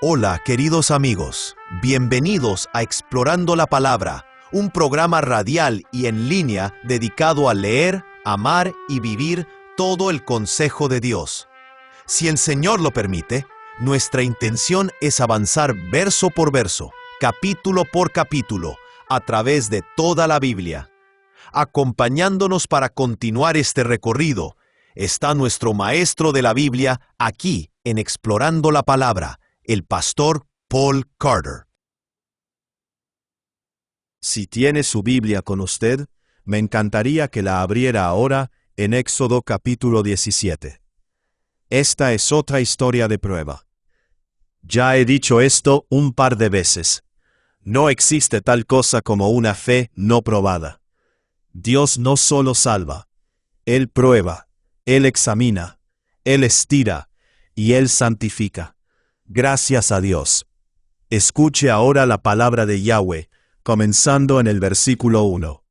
Hola, queridos amigos. Bienvenidos a Explorando la Palabra, un programa radial y en línea dedicado a leer, amar y vivir todo el consejo de Dios. Si el Señor lo permite, nuestra intención es avanzar verso por verso, capítulo por capítulo, a través de toda la Biblia. Acompañándonos para continuar este recorrido, está nuestro maestro de la Biblia aquí en Explorando la Palabra, el pastor Paul Carter. Si tiene su Biblia con usted, me encantaría que la abriera ahora en Éxodo capítulo 17. Esta es otra historia de prueba. Ya he dicho esto un par de veces. No existe tal cosa como una fe no probada. Dios no solo salva, Él prueba, Él examina, Él estira y Él santifica. Gracias a Dios. Escuche ahora la palabra de Yahweh, comenzando en el versículo 1.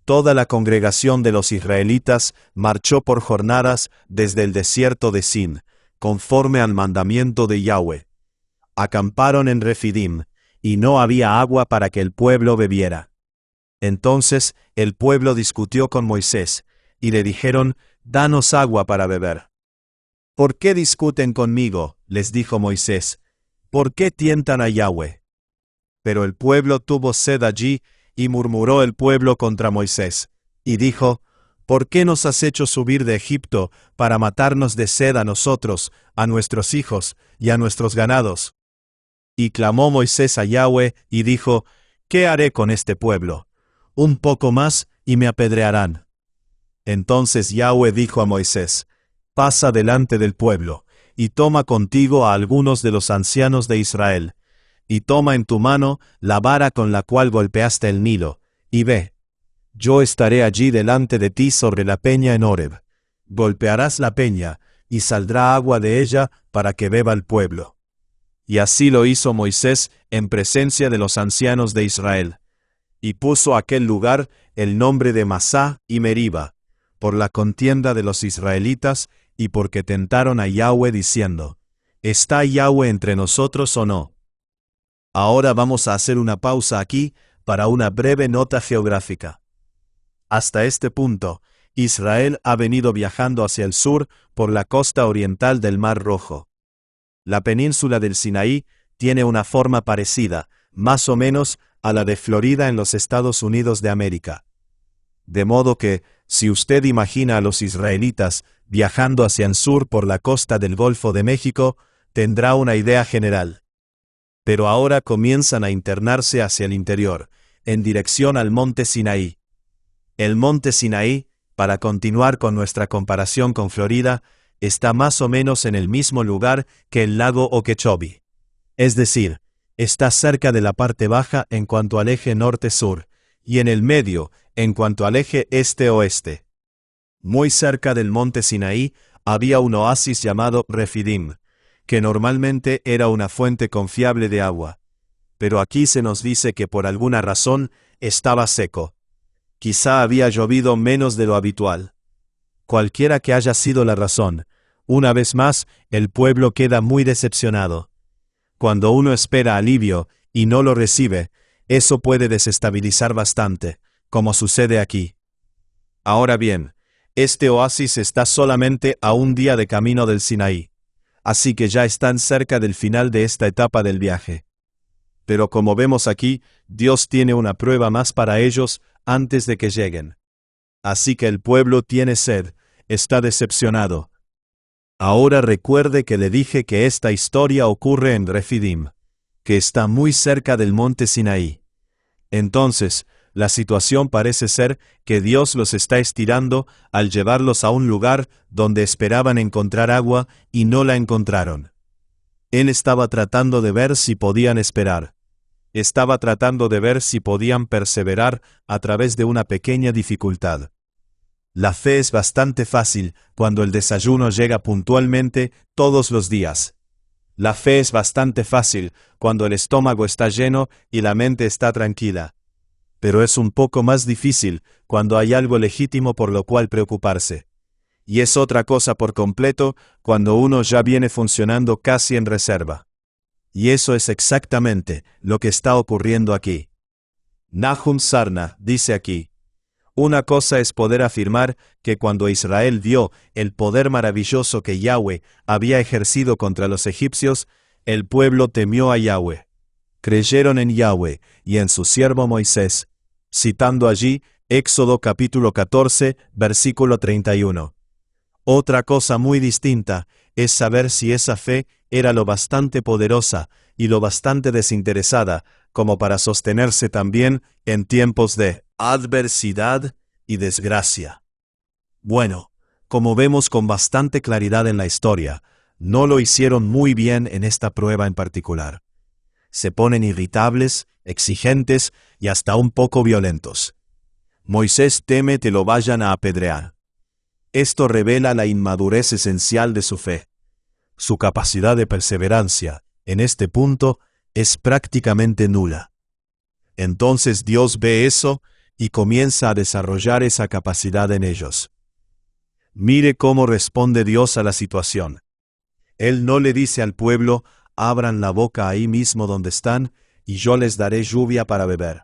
Toda la congregación de los israelitas marchó por jornadas desde el desierto de Sin, conforme al mandamiento de Yahweh. Acamparon en Refidim, y no había agua para que el pueblo bebiera. Entonces el pueblo discutió con Moisés, y le dijeron: «Danos agua para beber». «¿Por qué discuten conmigo?», les dijo Moisés. «¿Por qué tientan a Yahweh?». Pero el pueblo tuvo sed allí, y murmuró el pueblo contra Moisés, y dijo: «¿Por qué nos has hecho subir de Egipto para matarnos de sed a nosotros, a nuestros hijos y a nuestros ganados?». Y clamó Moisés a Yahweh, y dijo: «¿Qué haré con este pueblo? Un poco más, y me apedrearán». Entonces Yahweh dijo a Moisés: «Pasa delante del pueblo, y toma contigo a algunos de los ancianos de Israel, y toma en tu mano la vara con la cual golpeaste el Nilo, y ve. Yo estaré allí delante de ti sobre la peña en Horeb. Golpearás la peña, y saldrá agua de ella para que beba el pueblo». Y así lo hizo Moisés en presencia de los ancianos de Israel. Y puso a aquel lugar el nombre de Masá y Meriba, por la contienda de los israelitas, y porque tentaron a Yahweh diciendo: ¿Está Yahweh entre nosotros o no? Ahora vamos a hacer una pausa aquí para una breve nota geográfica. Hasta este punto, Israel ha venido viajando hacia el sur por la costa oriental del Mar Rojo. La península del Sinaí tiene una forma parecida, más o menos, a la de Florida en los Estados Unidos de América. De modo que, si usted imagina a los israelitas viajando hacia el sur por la costa del Golfo de México, tendrá una idea general. Pero ahora comienzan a internarse hacia el interior, en dirección al monte Sinaí. El monte Sinaí, para continuar con nuestra comparación con Florida, está más o menos en el mismo lugar que el lago Okeechobee. Es decir, está cerca de la parte baja en cuanto al eje norte-sur, y en el medio en cuanto al eje este-oeste. Muy cerca del monte Sinaí había un oasis llamado Refidim, que normalmente era una fuente confiable de agua. Pero aquí se nos dice que por alguna razón estaba seco. Quizá había llovido menos de lo habitual. Cualquiera que haya sido la razón, una vez más, el pueblo queda muy decepcionado. Cuando uno espera alivio y no lo recibe, eso puede desestabilizar bastante, como sucede aquí. Ahora bien, este oasis está solamente a un día de camino del Sinaí, así que ya están cerca del final de esta etapa del viaje. Pero como vemos aquí, Dios tiene una prueba más para ellos antes de que lleguen. Así que el pueblo tiene sed, está decepcionado. Ahora recuerde que le dije que esta historia ocurre en Refidim, que está muy cerca del monte Sinaí. Entonces, la situación parece ser que Dios los está estirando al llevarlos a un lugar donde esperaban encontrar agua y no la encontraron. Él estaba tratando de ver si podían esperar. Estaba tratando de ver si podían perseverar a través de una pequeña dificultad. La fe es bastante fácil cuando el desayuno llega puntualmente todos los días. La fe es bastante fácil cuando el estómago está lleno y la mente está tranquila. Pero es un poco más difícil cuando hay algo legítimo por lo cual preocuparse. Y es otra cosa por completo cuando uno ya viene funcionando casi en reserva. Y eso es exactamente lo que está ocurriendo aquí. Nahum Sarna dice aquí: una cosa es poder afirmar que cuando Israel vio el poder maravilloso que Yahweh había ejercido contra los egipcios, el pueblo temió a Yahweh. Creyeron en Yahweh y en su siervo Moisés, citando allí Éxodo capítulo 14, versículo 31. Otra cosa muy distinta es saber si esa fe era lo bastante poderosa y lo bastante desinteresada como para sostenerse también en tiempos de adversidad y desgracia. Bueno, como vemos con bastante claridad en la historia, no lo hicieron muy bien en esta prueba en particular. Se ponen irritables, exigentes y hasta un poco violentos. Moisés teme que lo vayan a apedrear. Esto revela la inmadurez esencial de su fe. Su capacidad de perseverancia, en este punto, es prácticamente nula. Entonces Dios ve eso y comienza a desarrollar esa capacidad en ellos. Mire cómo responde Dios a la situación. Él no le dice al pueblo: abran la boca ahí mismo donde están, y yo les daré lluvia para beber.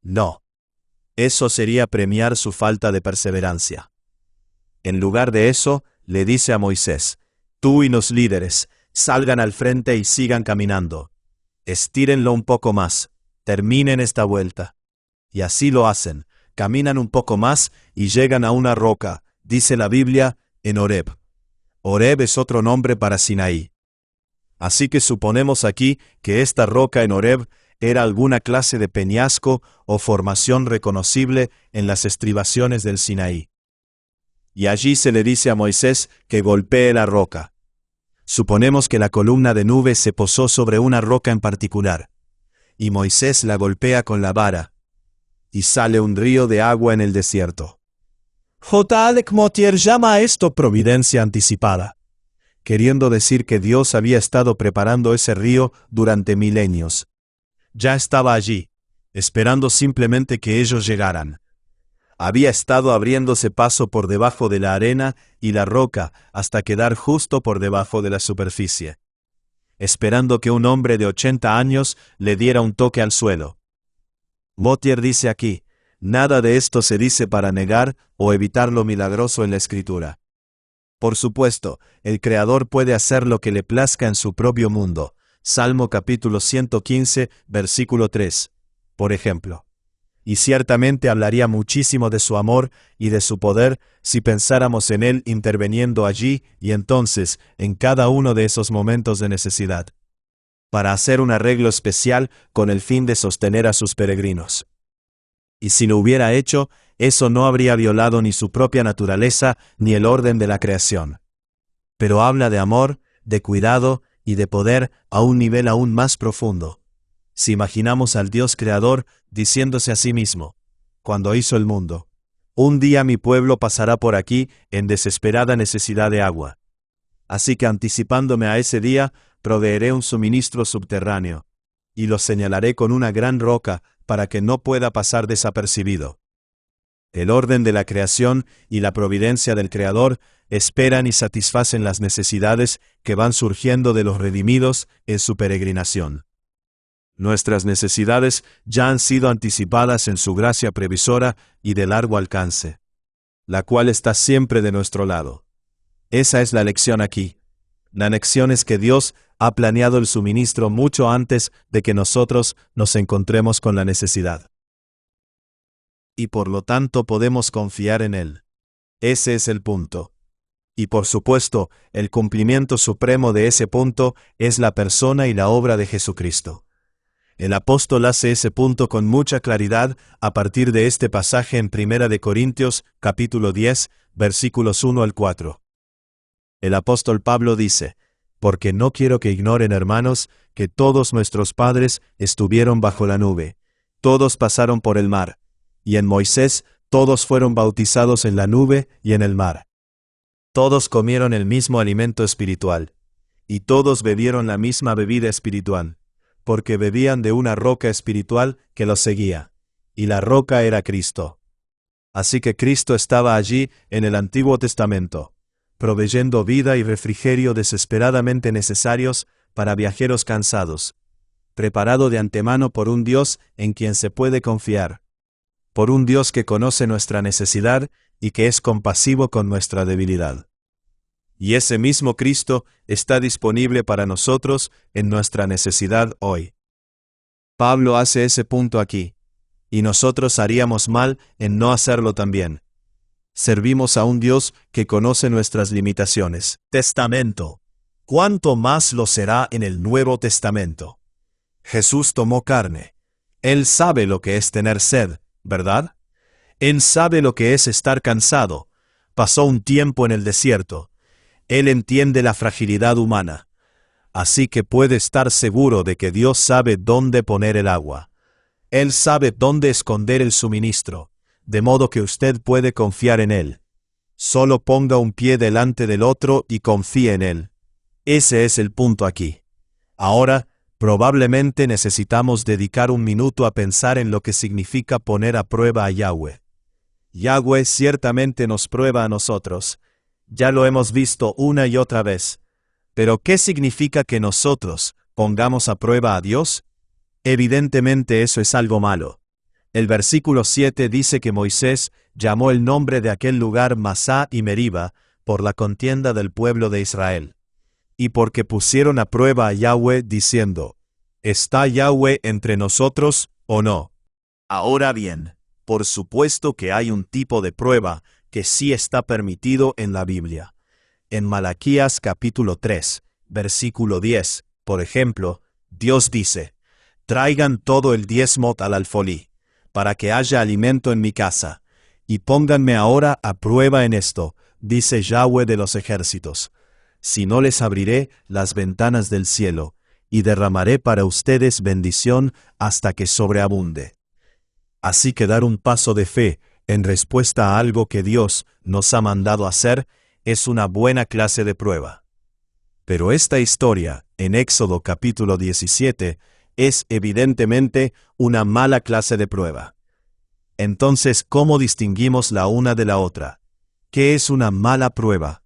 No. Eso sería premiar su falta de perseverancia. En lugar de eso, le dice a Moisés: tú y los líderes, salgan al frente y sigan caminando. Estírenlo un poco más, terminen esta vuelta. Y así lo hacen, caminan un poco más y llegan a una roca, dice la Biblia, en Horeb. Horeb es otro nombre para Sinaí. Así que suponemos aquí que esta roca en Horeb era alguna clase de peñasco o formación reconocible en las estribaciones del Sinaí. Y allí se le dice a Moisés que golpee la roca. Suponemos que la columna de nube se posó sobre una roca en particular, y Moisés la golpea con la vara, y sale un río de agua en el desierto. J. Alec Motyer llama a esto providencia anticipada, queriendo decir que Dios había estado preparando ese río durante milenios. Ya estaba allí, esperando simplemente que ellos llegaran. Había estado abriéndose paso por debajo de la arena y la roca hasta quedar justo por debajo de la superficie, esperando que un hombre de 80 años le diera un toque al suelo. Motyer dice aquí: nada de esto se dice para negar o evitar lo milagroso en la Escritura. Por supuesto, el Creador puede hacer lo que le plazca en su propio mundo. Salmo capítulo 115, versículo 3, por ejemplo. Y ciertamente hablaría muchísimo de su amor y de su poder si pensáramos en Él interviniendo allí y entonces en cada uno de esos momentos de necesidad, para hacer un arreglo especial con el fin de sostener a sus peregrinos. Y si lo hubiera hecho, eso no habría violado ni su propia naturaleza ni el orden de la creación. Pero habla de amor, de cuidado y de poder a un nivel aún más profundo. Si imaginamos al Dios creador diciéndose a sí mismo, cuando hizo el mundo: un día mi pueblo pasará por aquí en desesperada necesidad de agua. Así que anticipándome a ese día, proveeré un suministro subterráneo, y lo señalaré con una gran roca para que no pueda pasar desapercibido. El orden de la creación y la providencia del Creador esperan y satisfacen las necesidades que van surgiendo de los redimidos en su peregrinación. Nuestras necesidades ya han sido anticipadas en su gracia previsora y de largo alcance, la cual está siempre de nuestro lado. Esa es la lección aquí. La lección es que Dios ha planeado el suministro mucho antes de que nosotros nos encontremos con la necesidad. Y por lo tanto podemos confiar en Él. Ese es el punto. Y por supuesto, el cumplimiento supremo de ese punto es la persona y la obra de Jesucristo. El apóstol hace ese punto con mucha claridad a partir de este pasaje en 1 de Corintios, capítulo 10, versículos 1 al 4. El apóstol Pablo dice: porque no quiero que ignoren, hermanos, que todos nuestros padres estuvieron bajo la nube, todos pasaron por el mar, y en Moisés todos fueron bautizados en la nube y en el mar. Todos comieron el mismo alimento espiritual, y todos bebieron la misma bebida espiritual, porque bebían de una roca espiritual que los seguía, y la roca era Cristo. Así que Cristo estaba allí en el Antiguo Testamento, proveyendo vida y refrigerio desesperadamente necesarios para viajeros cansados, preparado de antemano por un Dios en quien se puede confiar, por un Dios que conoce nuestra necesidad y que es compasivo con nuestra debilidad. Y ese mismo Cristo está disponible para nosotros en nuestra necesidad hoy. Pablo hace ese punto aquí, y nosotros haríamos mal en no hacerlo también. Servimos a un Dios que conoce nuestras limitaciones. Testamento. ¿Cuánto más lo será en el Nuevo Testamento? Jesús tomó carne. Él sabe lo que es tener sed, ¿verdad? Él sabe lo que es estar cansado. Pasó un tiempo en el desierto. Él entiende la fragilidad humana. Así que puede estar seguro de que Dios sabe dónde poner el agua. Él sabe dónde esconder el suministro, de modo que usted puede confiar en Él. Solo ponga un pie delante del otro y confíe en Él. Ese es el punto aquí. Ahora, probablemente necesitamos dedicar un minuto a pensar en lo que significa poner a prueba a Yahweh. Yahweh ciertamente nos prueba a nosotros. Ya lo hemos visto una y otra vez. Pero ¿qué significa que nosotros pongamos a prueba a Dios? Evidentemente eso es algo malo. El versículo 7 dice que Moisés llamó el nombre de aquel lugar Masá y Meriba por la contienda del pueblo de Israel. Y porque pusieron a prueba a Yahweh diciendo, ¿está Yahweh entre nosotros o no? Ahora bien, por supuesto que hay un tipo de prueba que sí está permitido en la Biblia. En Malaquías capítulo 3, versículo 10, por ejemplo, Dios dice, «Traigan todo el diezmo al alfolí, para que haya alimento en mi casa, y pónganme ahora a prueba en esto, dice Yahweh de los ejércitos. Si no les abriré las ventanas del cielo, y derramaré para ustedes bendición hasta que sobreabunde». Así que dar un paso de fe en respuesta a algo que Dios nos ha mandado hacer es una buena clase de prueba. Pero esta historia, en Éxodo capítulo 17, es evidentemente una mala clase de prueba. Entonces, ¿cómo distinguimos la una de la otra? ¿Qué es una mala prueba?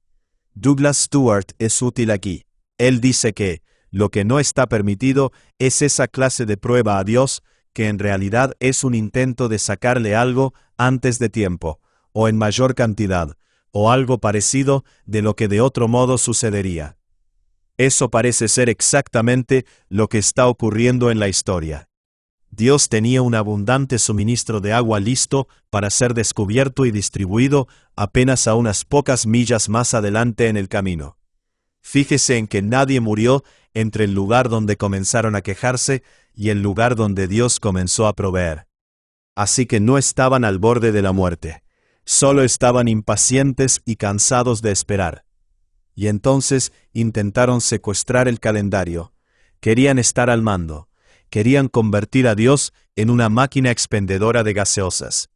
Douglas Stewart es útil aquí. Él dice que lo que no está permitido es esa clase de prueba a Dios que en realidad es un intento de sacarle algo antes de tiempo, o en mayor cantidad, o algo parecido de lo que de otro modo sucedería. Eso parece ser exactamente lo que está ocurriendo en la historia. Dios tenía un abundante suministro de agua listo para ser descubierto y distribuido apenas a unas pocas millas más adelante en el camino. Fíjese en que nadie murió entre el lugar donde comenzaron a quejarse y el lugar donde Dios comenzó a proveer. Así que no estaban al borde de la muerte, solo estaban impacientes y cansados de esperar. Y entonces intentaron secuestrar el calendario. Querían estar al mando. Querían convertir a Dios en una máquina expendedora de gaseosas.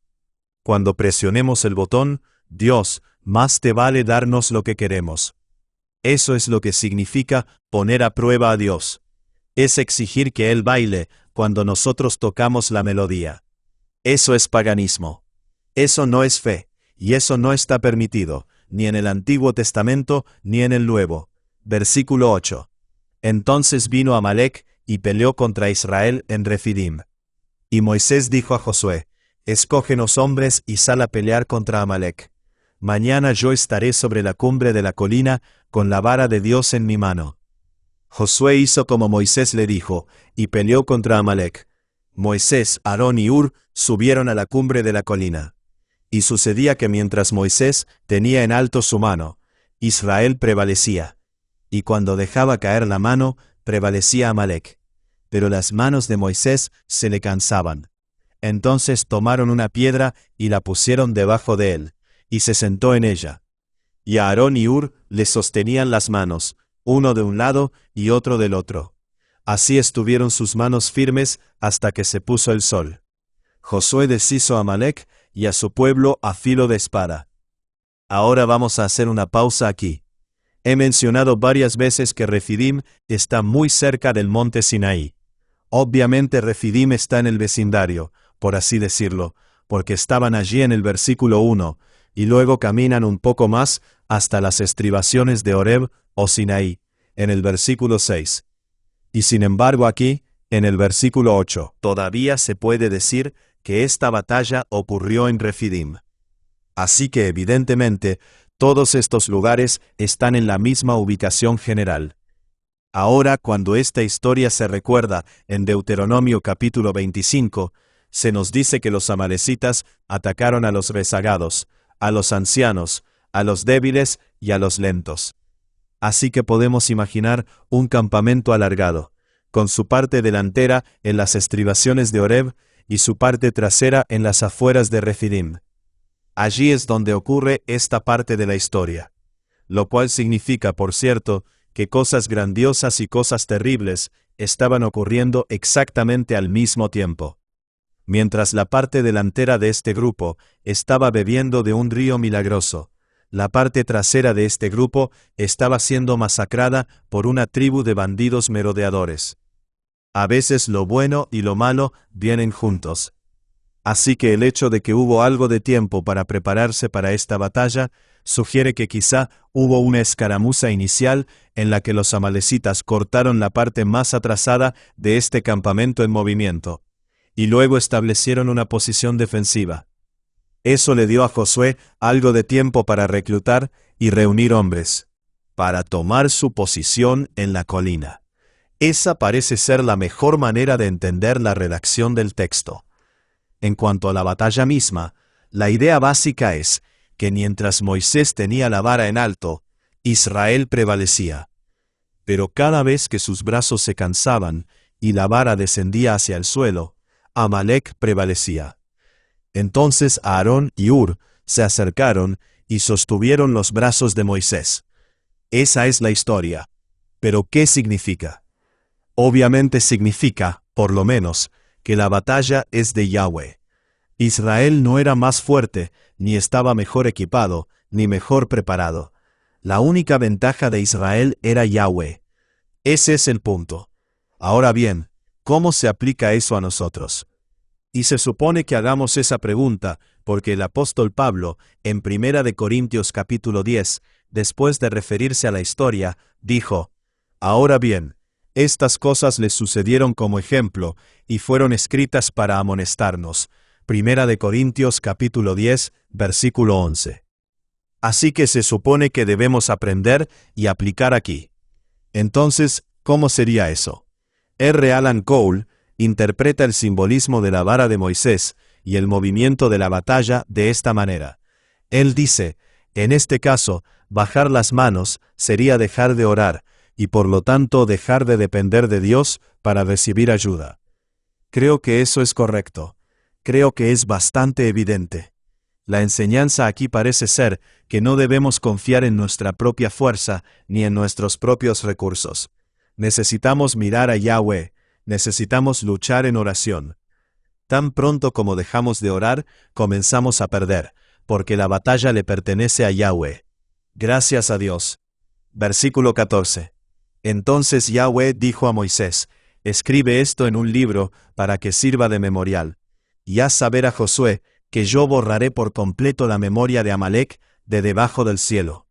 Cuando presionemos el botón, Dios, más te vale darnos lo que queremos. Eso es lo que significa poner a prueba a Dios. Es exigir que Él baile cuando nosotros tocamos la melodía. Eso es paganismo. Eso no es fe, y eso no está permitido, ni en el Antiguo Testamento, ni en el Nuevo. Versículo 8. Entonces vino Amalec y peleó contra Israel en Refidim. Y Moisés dijo a Josué, «Escógenos hombres y sal a pelear contra Amalec. Mañana yo estaré sobre la cumbre de la colina con la vara de Dios en mi mano». Josué hizo como Moisés le dijo, y peleó contra Amalec. Moisés, Aarón y Hur subieron a la cumbre de la colina. Y sucedía que mientras Moisés tenía en alto su mano, Israel prevalecía. Y cuando dejaba caer la mano, prevalecía Amalec. Pero las manos de Moisés se le cansaban. Entonces tomaron una piedra y la pusieron debajo de él, y se sentó en ella. Y Aarón y Hur le sostenían las manos, uno de un lado y otro del otro. Así estuvieron sus manos firmes hasta que se puso el sol. Josué deshizo a Amalec y a su pueblo a filo de espada. Ahora vamos a hacer una pausa aquí. He mencionado varias veces que Refidim está muy cerca del monte Sinaí. Obviamente Refidim está en el vecindario, por así decirlo, porque estaban allí en el versículo 1, y luego caminan un poco más hasta las estribaciones de Horeb o Sinaí, en el versículo 6. Y sin embargo aquí, en el versículo 8, todavía se puede decir que esta batalla ocurrió en Refidim. Así que evidentemente, todos estos lugares están en la misma ubicación general. Ahora, cuando esta historia se recuerda en Deuteronomio capítulo 25, se nos dice que los amalecitas atacaron a los rezagados, a los ancianos, a los débiles y a los lentos. Así que podemos imaginar un campamento alargado, con su parte delantera en las estribaciones de Horeb y su parte trasera en las afueras de Refidim. Allí es donde ocurre esta parte de la historia, lo cual significa, por cierto, que cosas grandiosas y cosas terribles estaban ocurriendo exactamente al mismo tiempo. Mientras la parte delantera de este grupo estaba bebiendo de un río milagroso, la parte trasera de este grupo estaba siendo masacrada por una tribu de bandidos merodeadores. A veces lo bueno y lo malo vienen juntos. Así que el hecho de que hubo algo de tiempo para prepararse para esta batalla sugiere que quizá hubo una escaramuza inicial en la que los amalecitas cortaron la parte más atrasada de este campamento en movimiento, y luego establecieron una posición defensiva. Eso le dio a Josué algo de tiempo para reclutar y reunir hombres, para tomar su posición en la colina. Esa parece ser la mejor manera de entender la redacción del texto. En cuanto a la batalla misma, la idea básica es que mientras Moisés tenía la vara en alto, Israel prevalecía. Pero cada vez que sus brazos se cansaban y la vara descendía hacia el suelo, Amalec prevalecía. Entonces Aarón y Hur se acercaron y sostuvieron los brazos de Moisés. Esa es la historia. ¿Pero qué significa? Obviamente significa, por lo menos, que la batalla es de Yahweh. Israel no era más fuerte, ni estaba mejor equipado, ni mejor preparado. La única ventaja de Israel era Yahweh. Ese es el punto. Ahora bien, ¿cómo se aplica eso a nosotros? Y se supone que hagamos esa pregunta, porque el apóstol Pablo, en 1 Corintios capítulo 10, después de referirse a la historia, dijo: Ahora bien, estas cosas les sucedieron como ejemplo, y fueron escritas para amonestarnos. 1 Corintios capítulo 10, versículo 11. Así que se supone que debemos aprender y aplicar aquí. Entonces, ¿cómo sería eso? R. Alan Cole interpreta el simbolismo de la vara de Moisés y el movimiento de la batalla de esta manera. Él dice, en este caso, bajar las manos sería dejar de orar, y por lo tanto dejar de depender de Dios para recibir ayuda. Creo que eso es correcto. Creo que es bastante evidente. La enseñanza aquí parece ser que no debemos confiar en nuestra propia fuerza ni en nuestros propios recursos. Necesitamos mirar a Yahweh, necesitamos luchar en oración. Tan pronto como dejamos de orar, comenzamos a perder, porque la batalla le pertenece a Yahweh. Gracias a Dios. Versículo 14. Entonces Yahweh dijo a Moisés: Escribe esto en un libro para que sirva de memorial. Y haz saber a Josué que yo borraré por completo la memoria de Amalec de debajo del cielo.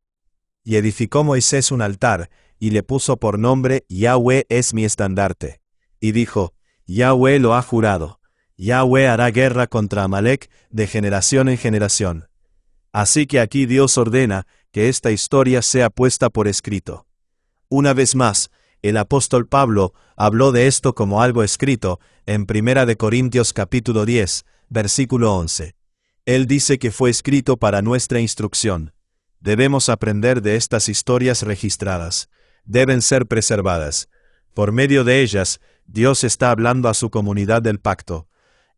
Y edificó Moisés un altar, y le puso por nombre Yahweh es mi estandarte. Y dijo: Yahweh lo ha jurado. Yahweh hará guerra contra Amalec de generación en generación. Así que aquí Dios ordena que esta historia sea puesta por escrito. Una vez más, el apóstol Pablo habló de esto como algo escrito en 1 Corintios capítulo 10, versículo 11. Él dice que fue escrito para nuestra instrucción. Debemos aprender de estas historias registradas. Deben ser preservadas. Por medio de ellas, Dios está hablando a su comunidad del pacto.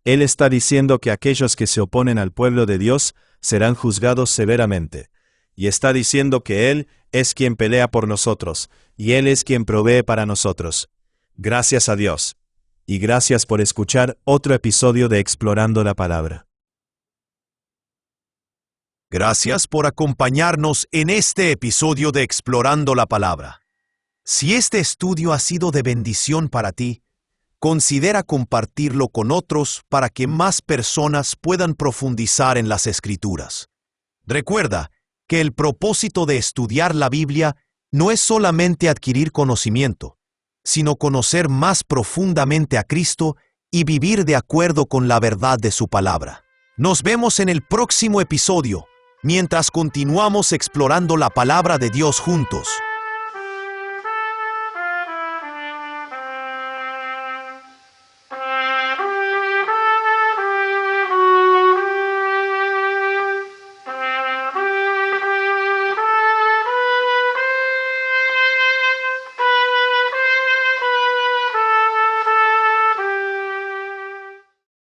Él está diciendo que aquellos que se oponen al pueblo de Dios serán juzgados severamente. Y está diciendo que Él es quien pelea por nosotros, y Él es quien provee para nosotros. Gracias a Dios. Y gracias por escuchar otro episodio de Explorando la Palabra. Gracias por acompañarnos en este episodio de Explorando la Palabra. Si este estudio ha sido de bendición para ti, considera compartirlo con otros para que más personas puedan profundizar en las Escrituras. Recuerda que el propósito de estudiar la Biblia no es solamente adquirir conocimiento, sino conocer más profundamente a Cristo y vivir de acuerdo con la verdad de su palabra. Nos vemos en el próximo episodio, mientras continuamos explorando la palabra de Dios juntos.